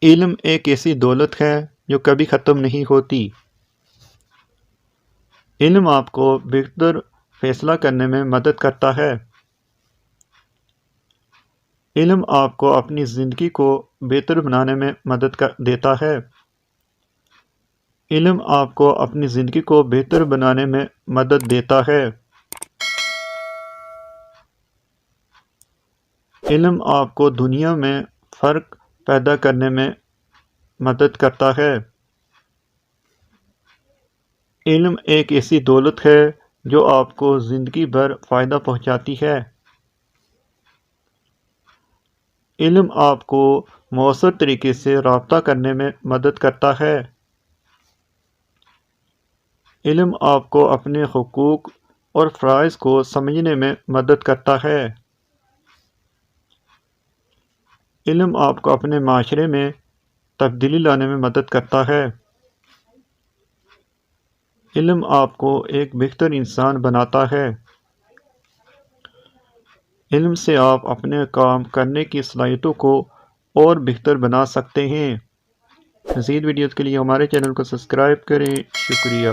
علم ایک ایسی دولت ہے جو کبھی ختم نہیں ہوتی۔ علم آپ کو بہتر فیصلہ کرنے میں مدد کرتا ہے۔ علم آپ کو اپنی زندگی کو بہتر بنانے میں مدد دیتا ہے۔ علم آپ کو اپنی زندگی کو بہتر بنانے میں مدد دیتا ہے۔ علم آپ کو دنیا میں فرق پیدا کرنے میں مدد کرتا ہے۔ علم ایک ایسی دولت ہے جو آپ کو زندگی بھر فائدہ پہنچاتی ہے۔ علم آپ کو مؤثر طریقے سے رابطہ کرنے میں مدد کرتا ہے۔ علم آپ کو اپنے حقوق اور فرائض کو سمجھنے میں مدد کرتا ہے۔ علم آپ کو اپنے معاشرے میں تبدیلی لانے میں مدد کرتا ہے۔ علم آپ کو ایک بہتر انسان بناتا ہے۔ علم سے آپ اپنے کام کرنے کی صلاحیتوں کو اور بہتر بنا سکتے ہیں۔ مزید ویڈیوز کے لیے ہمارے چینل کو سبسکرائب کریں۔ شکریہ۔